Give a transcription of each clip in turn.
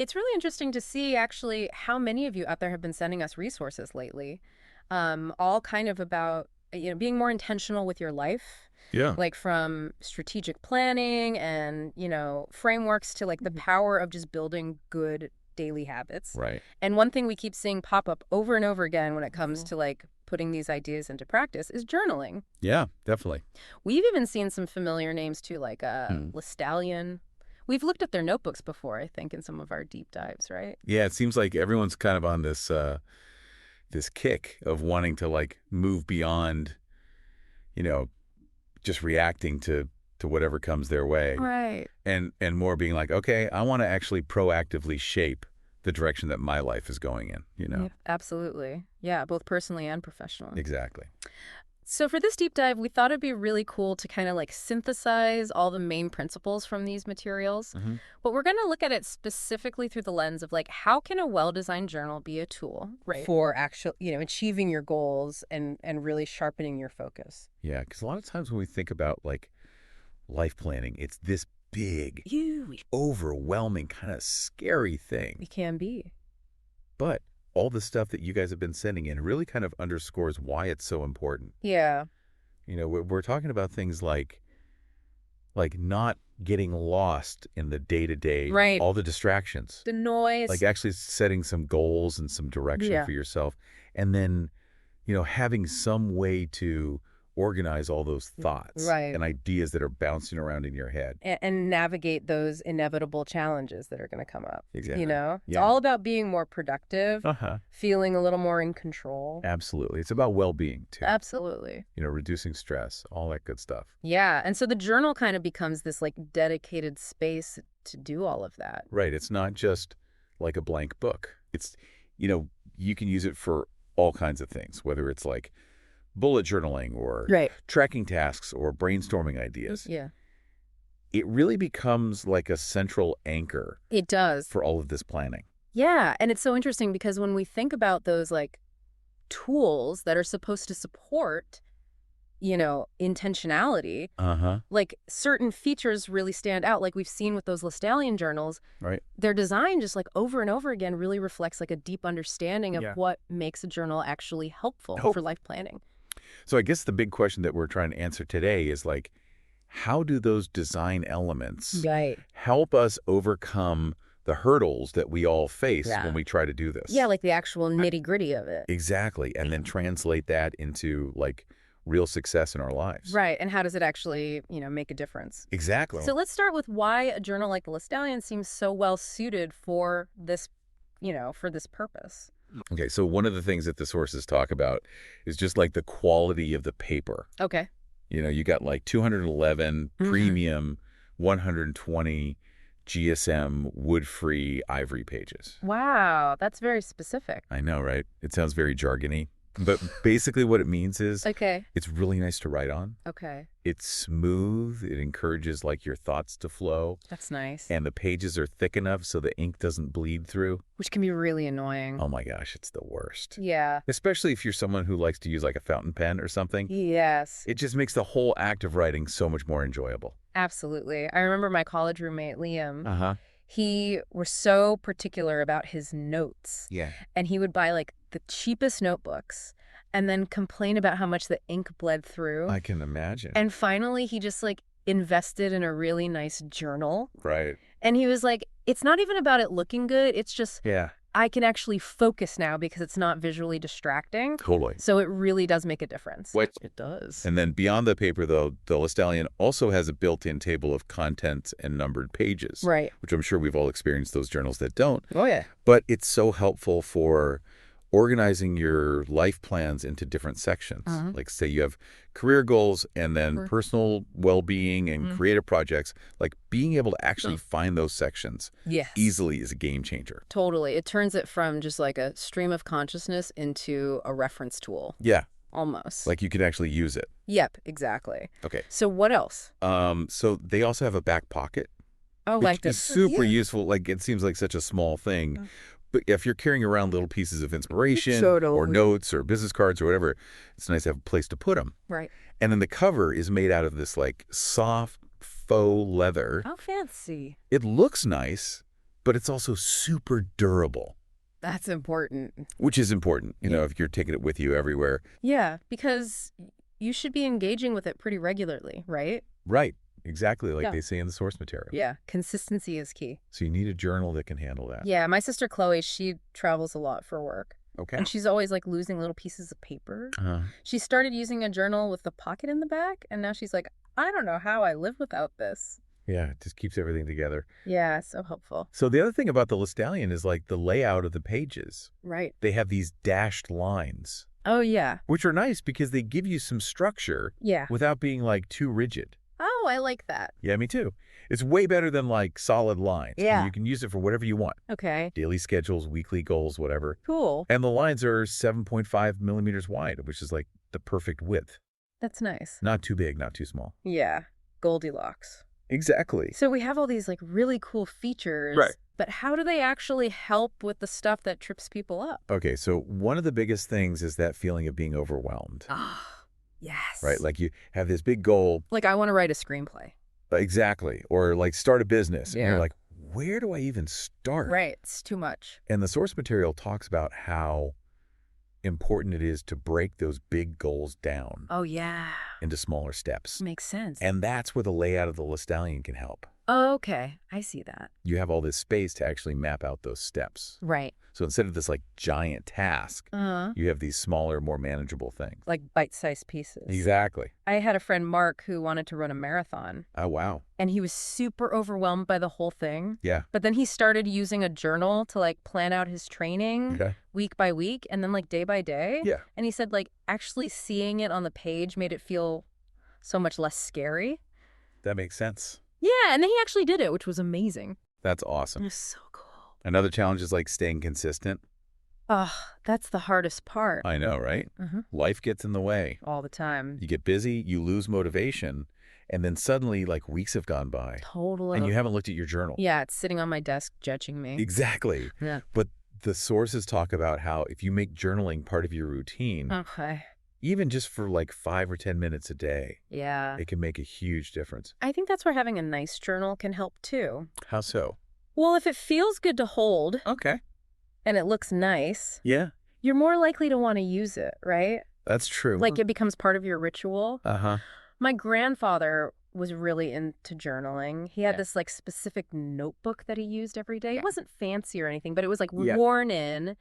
It's really interesting to see actually how many of you out there have been sending us resources lately, all kind of about, being more intentional with your life, Yeah. like from strategic planning and, frameworks to like the power of just building good daily habits. Right. And one thing we keep seeing pop up over and over again when it comes to like putting these ideas into practice is journaling. Yeah, definitely. We've even seen some familiar names too, like Hmm. Listallion. We've looked at their notebooks before, I think, in some of our deep dives, right? Yeah, it seems like everyone's kind of on this kick of wanting to like move beyond, you know, just reacting to whatever comes their way Right. and more being like, okay, I want to actually proactively shape the direction that my life is going in. Yeah, absolutely. Yeah, both personally and professionally. Exactly. So for this deep dive, we thought it'd be really cool to kind of like synthesize all the main principles from these materials. Hmm. But we're going to look at it specifically through the lens of like how can a well-designed journal be a tool Right. for actual, achieving your goals and really sharpening your focus. Yeah, because a lot of times when we think about like life planning, it's this big, Huge. overwhelming, kind of scary thing. It can be. But all the stuff that you guys have been sending in really kind of underscores why it's so important. Yeah. We're talking about things like not getting lost in the day-to-day, Right. all the distractions, The noise. like actually setting some goals and some direction Yeah. for yourself, and then, having some way to organize all those thoughts Right. and ideas that are bouncing around in your head. And navigate those inevitable challenges that are going to come up. Exactly. It's Yeah. all about being more productive, Uh-huh. feeling a little more in control. Absolutely. It's about well-being too. Absolutely. Reducing stress, all that good stuff. Yeah. And so the journal kind of becomes this like dedicated space to do all of that. Right. It's not just like a blank book. It's, you can use it for all kinds of things, whether it's like bullet journaling or Right. tracking tasks or brainstorming ideas. Yeah. It really becomes like a central anchor It does. for all of this planning. Yeah. And it's so interesting because when we think about those like tools that are supposed to support, intentionality, Uh-huh. like certain features really stand out. Like we've seen with those Listallion journals, Right. their design just like over and over again really reflects like a deep understanding of Yeah. what makes a journal actually helpful Oh. for life planning. So I guess the big question that we're trying to answer today is like, how do those design elements Right. help us overcome the hurdles that we all face Yeah. when we try to do this? Yeah, like the actual nitty gritty of it. Exactly. And then translate that into like real success in our lives. Right. And how does it actually, make a difference? Exactly. So let's start with why a journal like the Listallion seems so well suited for this, for this purpose. Okay, so one of the things that the sources talk about is just like the quality of the paper. Okay. You got like 211 premium, 120 GSM wood-free ivory pages. Wow, that's very specific. I know, right? It sounds very jargony. But basically what it means is Okay. it's really nice to write on. Okay. It's smooth. It encourages like your thoughts to flow. That's nice. And the pages are thick enough so the ink doesn't bleed through. Which can be really annoying. Oh my gosh, it's the worst. Yeah. Especially if you're someone who likes to use like a fountain pen or something. Yes. It just makes the whole act of writing so much more enjoyable. Absolutely. I remember my college roommate, Liam. Uh-huh. He was so particular about his notes. Yeah. And he would buy like the cheapest notebooks and then complain about how much the ink bled through. I can imagine. And finally, he just like invested in a really nice journal. Right. And he was like, it's not even about it looking good. It's just, Yeah. I can actually focus now because it's not visually distracting. Totally. So it really does make a difference. What? It does. And then beyond the paper, though, the Listallion also has a built-in table of contents and numbered pages. Right. Which I'm sure we've all experienced those journals that don't. Oh, yeah. But it's so helpful for organizing your life plans into different sections. Like say you have career goals and then personal well-being and creative projects. Like being able to actually find those sections easily is a game changer. Totally. It turns it from just like a stream of consciousness into a reference tool. Yeah. Almost. Like you can actually use it. Yep, exactly. Okay. So what else? So they also have a back pocket. Oh, Which like is this. super useful. Like it seems like such a small thing. But if you're carrying around little pieces of inspiration or notes or business cards or whatever, it's nice to have a place to put them. Right. And then the cover is made out of this like soft faux leather. How fancy. It looks nice, but it's also super durable, That's important. which is important, you Yeah. know, if you're taking it with you everywhere. Yeah, because you should be engaging with it pretty regularly, right? Right. Exactly like Yeah. they say in the source material. Yeah, consistency is key. So you need a journal that can handle that. Yeah, my sister Chloe, she travels a lot for work. Okay. And she's always like losing little pieces of paper. Uh-huh. She started using a journal with the pocket in the back, and now she's like, I don't know how I live without this. Yeah, it just keeps everything together. Yeah, so helpful. So the other thing about the Listallion is like the layout of the pages. Right. They have these dashed lines, Oh, yeah. which are nice because they give you some structure Yeah. without being like too rigid. Oh, I like that. Yeah, me too. It's way better than like solid lines. Yeah. You can use it for whatever you want. Okay. Daily schedules, weekly goals, whatever. Cool. And the lines are 7.5 millimeters wide, which is like the perfect width. That's nice. Not too big, not too small. Yeah. Goldilocks. Exactly. So we have all these like really cool features. Right. But how do they actually help with the stuff that trips people up? Okay, so one of the biggest things is that feeling of being overwhelmed, Ah, yes. right? Like you have this big goal. Like I want to write a screenplay. Exactly. Or like start a business. And Yeah. you're like, where do I even start? Right. It's too much. And the source material talks about how important it is to break those big goals down Oh, yeah. into smaller steps. Makes sense. And that's where the layout of the Listallion can help. Oh, okay. I see that. You have all this space to actually map out those steps. Right. So instead of this like giant task, Uh-huh. you have these smaller, more manageable things. Like bite-sized pieces. Exactly. I had a friend, Mark, who wanted to run a marathon, Oh, wow. and he was super overwhelmed by the whole thing. Yeah. But then he started using a journal to like plan out his training Okay. week by week and then like day by day. Yeah. And he said like actually seeing it on the page made it feel so much less scary. That makes sense. Yeah, and then he actually did it, which was amazing. That's It awesome. was so cool. Another challenge is like staying consistent. Ugh, that's the hardest part. I know, right? Mhm. Life gets in the way. All the time. You get busy, you lose motivation, and then suddenly like weeks have gone by Totally. and you haven't looked at your journal. Yeah, it's sitting on my desk judging me. Exactly. Yeah. But the sources talk about how if you make journaling part of your routine, Okay. even just for like 5 or 10 minutes a day, Yeah. it can make a huge difference. I think that's where having a nice journal can help too. How so? Well, if it feels good to hold Okay. and it looks nice, Yeah, you're more likely to want to use it, right? that's true. Like it becomes part of your ritual. Uh-huh. My grandfather was really into journaling. He had Yeah. this like specific notebook that he used every day. Yeah. It wasn't fancy or anything, but it was like Yeah. worn in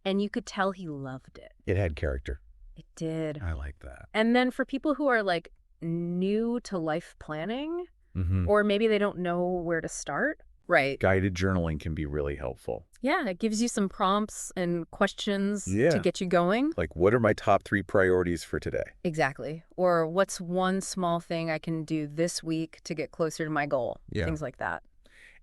and you could tell he loved it. It had character. It did. I like that. And then for people who are like new to life planning, Mm-hmm. or maybe they don't know where to start. Right. Guided journaling can be really helpful. Yeah, it gives you some prompts and questions Yeah. to get you going. Like, what are my top 3 priorities for today? Exactly. Or what's one small thing I can do this week to get closer to my goal? Yeah. Things like that.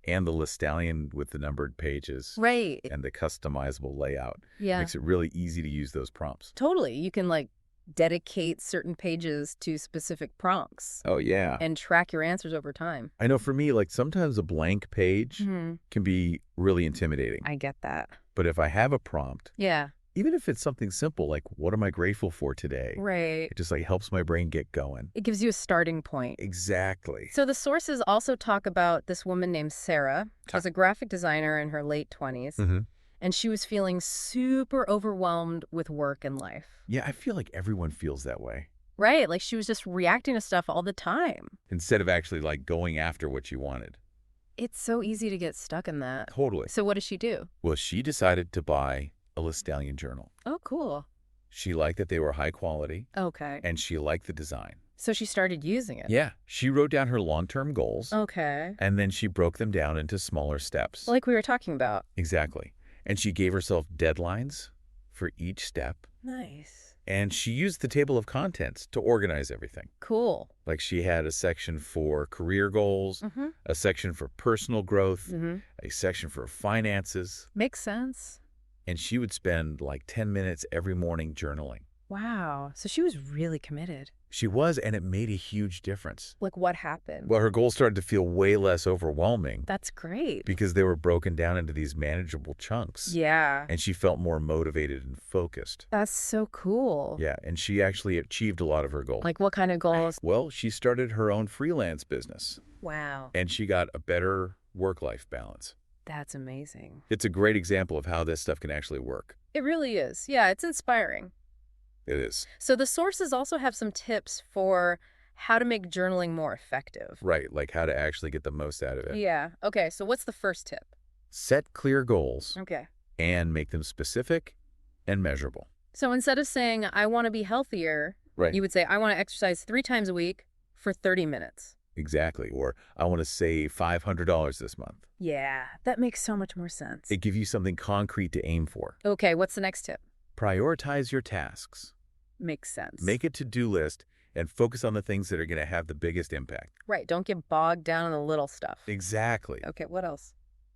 And the Listallion with the numbered pages Right. and the customizable layout Yeah. makes it really easy to use those prompts. Totally. You can like dedicate certain pages to specific prompts Oh, yeah. and track your answers over time. I know for me, like sometimes a blank page can be really intimidating. I get that. But if I have a prompt, Yeah. even if it's something simple, like what am I grateful for today? Right. It just like helps my brain get going. It gives you a starting point. Exactly. So the sources also talk about this woman named Sarah. She was a graphic designer in her late 20s, Mm-hmm. and she was feeling super overwhelmed with work and life. Yeah, I feel like everyone feels that way. Right? Like she was just reacting to stuff all the time. Instead of actually like going after what you wanted. It's so easy to get stuck in that. Totally. So what does she do? Well, she decided to buy a Listallion journal. Oh, cool. She liked that they were high quality Okay. and she liked the design. So she started using it. Yeah. She wrote down her long-term goals Okay. and then she broke them down into smaller steps. Like we were talking about. Exactly. And she gave herself deadlines for each step. Nice. And she used the table of contents to organize everything. Cool. Like she had a section for career goals, Mm-hmm. a section for personal growth, Mm-hmm. a section for finances. Makes sense. And she would spend like 10 minutes every morning journaling. Wow. So she was really committed. She was, and it made a huge difference. Like what happened? Well, her goals started to feel way less overwhelming That's great. because they were broken down into these manageable chunks. Yeah. And she felt more motivated and focused. That's so cool. Yeah, and she actually achieved a lot of her goals. Like what kind of goals? Well, she started her own freelance business, Wow. and she got a better work-life balance. That's amazing. It's a great example of how this stuff can actually work. It really is. Yeah, it's inspiring. It is. So the sources also have some tips for how to make journaling more effective. Right, like how to actually get the most out of it. Yeah. Okay, so what's the first tip? Set clear goals Okay. and make them specific and measurable. So instead of saying, I want to be healthier, Right. you would say, I want to exercise 3 times a week for 30 minutes. Exactly. Or I want to save $500 this month. Yeah, that makes so much more sense. It gives you something concrete to aim for. Okay, what's the next tip? Prioritize your tasks. Makes sense. Make a to-do list and focus on the things that are going to have the biggest impact. Right, don't get bogged down in the little stuff. Exactly. Okay, what else?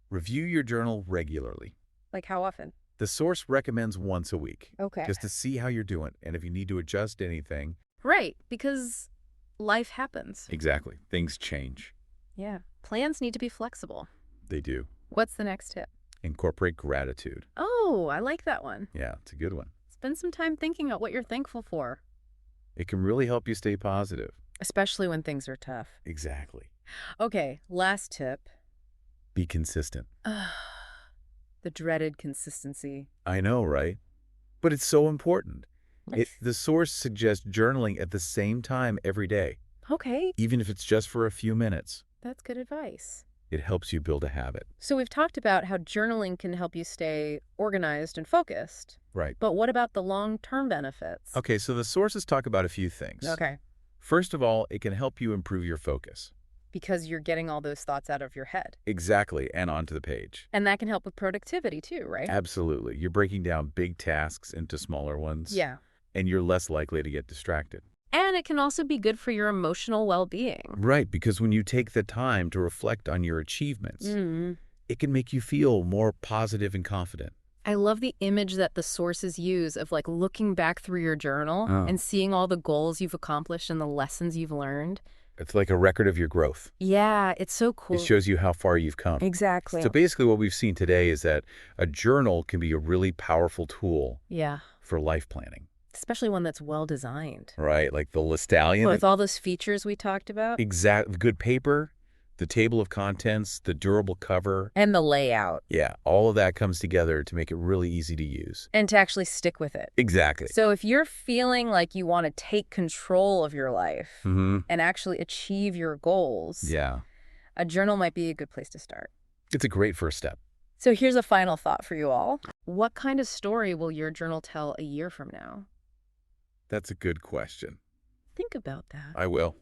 Review your journal regularly. Like how often? The source recommends once a week. Okay. Just to see how you're doing, and if you need to adjust anything. Right, because life happens. Exactly. Things change. Yeah. Plans need to be flexible. They do. What's the next tip? Incorporate gratitude. Oh, I like that one. Yeah, it's a good one. Spend some time thinking about what you're thankful for, It can really help you stay positive. especially when things are tough. Exactly. Okay, last tip. Be consistent. The dreaded consistency. I know, right? But it's so important. The source suggests journaling at the same time every day, Okay, even if it's just for a few minutes. that's good advice. It helps you build a habit. So we've talked about how journaling can help you stay organized and focused. Right. But what about the long-term benefits? Okay, so the sources talk about a few things. Okay. First of all, it can help you improve your focus. Because you're getting all those thoughts out of your head. Exactly, and onto the page. And that can help with productivity too, right? Absolutely. You're breaking down big tasks into smaller ones. Yeah. And you're less likely to get distracted. And it can also be good for your emotional well-being. Right, because when you take the time to reflect on your achievements, it can make you feel more positive and confident. I love the image that the sources use of like looking back through your journal and seeing all the goals you've accomplished and the lessons you've learned. It's like a record of your growth. Yeah, it's so cool. It shows you how far you've come. Exactly. So basically what we've seen today is that a journal can be a really powerful tool for life planning. Especially one that's well-designed. Right, like the Listallion. With all those features we talked about. Exactly. Good paper, the table of contents, the durable cover. And the layout. Yeah, all of that comes together to make it really easy to use. And to actually stick with it. Exactly. So if you're feeling like you want to take control of your life and actually achieve your goals, a journal might be a good place to start. It's a great first step. So here's a final thought for you all. What kind of story will your journal tell a year from now? That's a good question. Think about that. I will.